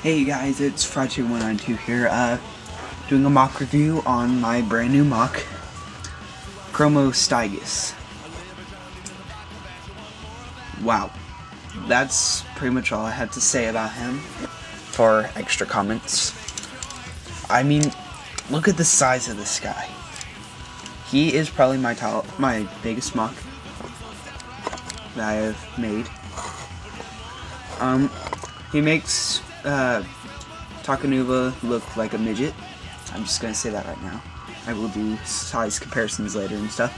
Hey guys, it's Friday192 here, doing a mock review on my brand new mock, chromostygus. Wow, that's pretty much all I had to say about him for extra comments. I mean, look at the size of this guy. He is probably my biggest mock that I have made. He makes Takanuva look like a midget. I'm just gonna say that right now. I will do size comparisons later and stuff.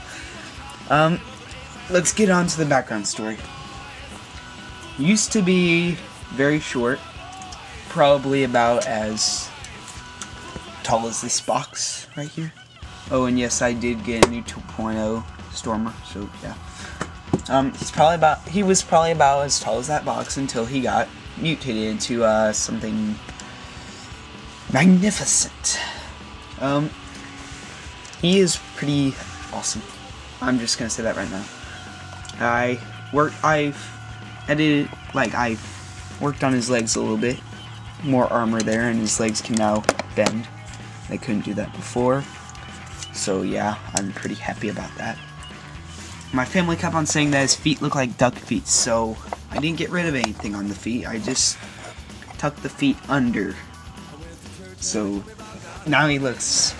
Let's get on to the background story. Used to be very short, probably about as tall as this box right here. Oh, and yes, I did get a new 2.0 Stormer, so yeah. He was probably about as tall as that box until he got mutated into something magnificent. He is pretty awesome. I'm just gonna say that right now. I've worked on his legs a little bit. More armor there, and his legs can now bend. They couldn't do that before. So yeah, I'm pretty happy about that. My family kept on saying that his feet look like duck feet, so I didn't get rid of anything on the feet. I just tucked the feet under. So now he looks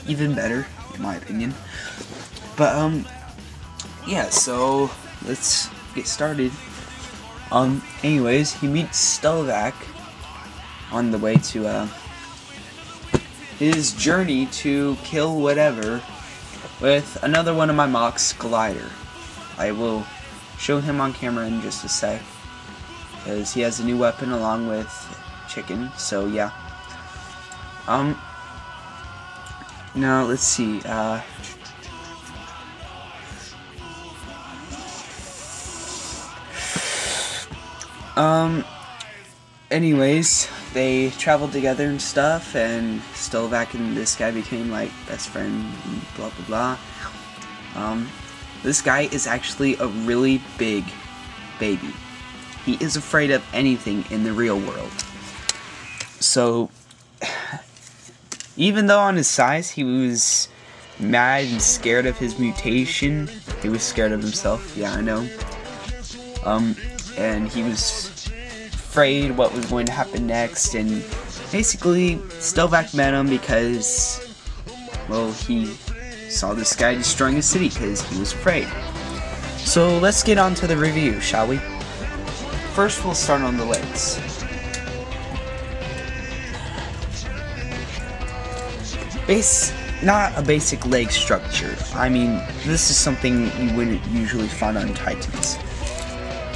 even better, in my opinion. But yeah, so let's get started. Anyways, he meets Stelvac on the way to his journey to kill whatever with another one of my mocks, Glider. I will show him on camera in just a sec, because he has a new weapon along with Chicken, so yeah. Now let's see, anyways, they traveled together and stuff, and Stelvac and this guy became like best friend, and blah blah blah. This guy is actually a really big baby. He is afraid of anything in the real world. So, even though on his size he was mad and scared of his mutation, he was scared of himself, yeah I know. And he was afraid what was going to happen next, and basically Stelvac met him because, well, he saw this guy destroying a city because he was afraid. So let's get on to the review, shall we? First we'll start on the legs. Not a basic leg structure. I mean, this is something you wouldn't usually find on Titans.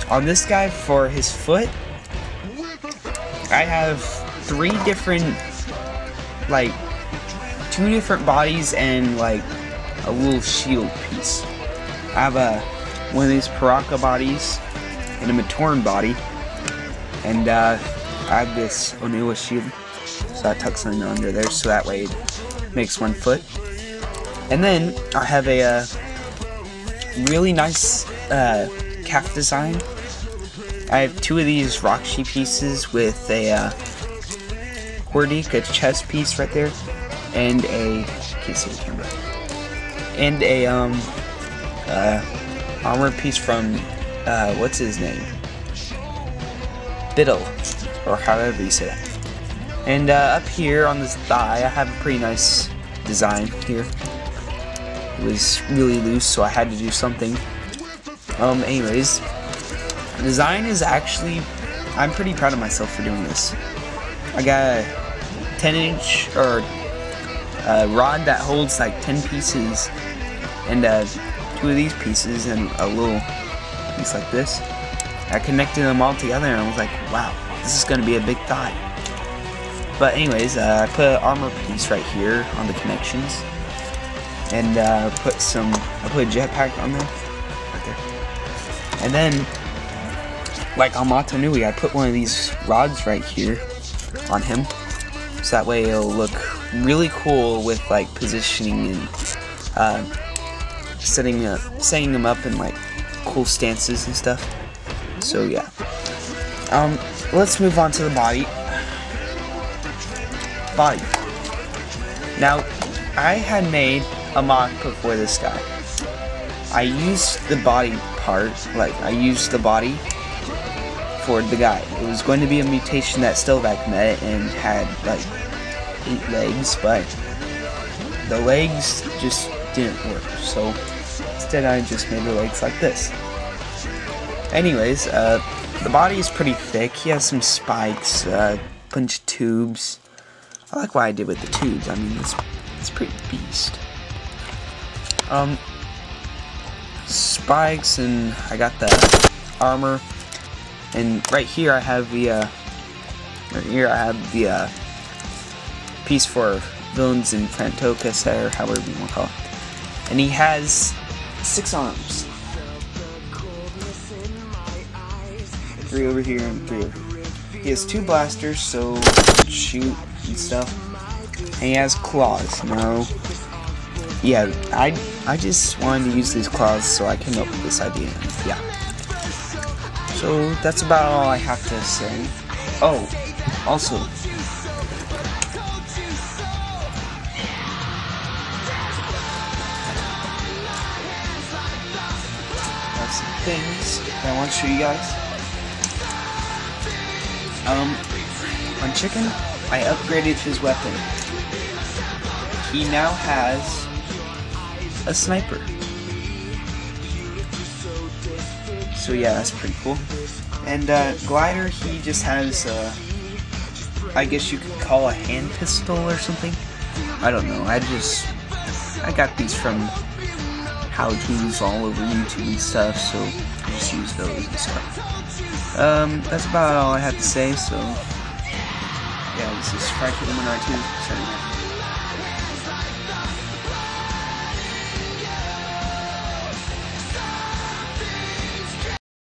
On this guy, for his foot, I have three different, like, two different bodies and like a little shield piece. I have one of these Paraka bodies and a Matoran body, and I have this Onua shield, so that tucks under there, so that way it makes one foot. And then I have a really nice calf design. I have two of these Roxy pieces with a Hordik, a chest piece right there, and a, can't see the camera, and a armor piece from what's his name, Biddle, or however you say that. And up here on this thigh I have a pretty nice design here. It was really loose, so I had to do something. Anyways, the design is actually, I'm pretty proud of myself for doing this. I got a 10-inch or rod that holds like 10 pieces, and two of these pieces, and a little piece like this. I connected them all together, and I was like, wow, this is gonna be a big thigh. But anyways, I put an armor piece right here on the connections, and put a jetpack on there, right there. And then, like on Matanui, I put one of these rods right here on him, so that way it'll look really cool with like positioning and setting them up in like cool stances and stuff. So yeah, let's move on to the body. body. Now, I had made a mock before this guy. I used the body part, I used the body for the guy. It was going to be a mutation that Stilvac met and had 8 legs, but the legs just didn't work. So instead I just made the legs like this. Anyways, the body is pretty thick. He has some spikes, bunch of tubes. I like what I did with the tubes. I mean, it's pretty beast. Spikes, and I got the armor, and right here I have the piece for villains in Frantocus, or however you want to call it. And he has 6 arms. 3 over here and 3 over here. He has 2 blasters, so shoot and stuff. And he has claws. Now, yeah, I just wanted to use these claws so I came up with this idea. Yeah. So that's about all I have to say. Oh, also, I have some things that I want to show you guys. On Chicken, I upgraded his weapon. He now has a sniper. So yeah, that's pretty cool. And Glider, he just has I guess you could call a hand pistol or something. I don't know. I got these from how-tos all over YouTube and stuff, so I just use those and stuff. That's about all I had to say. So yeah, this is Frankie 192.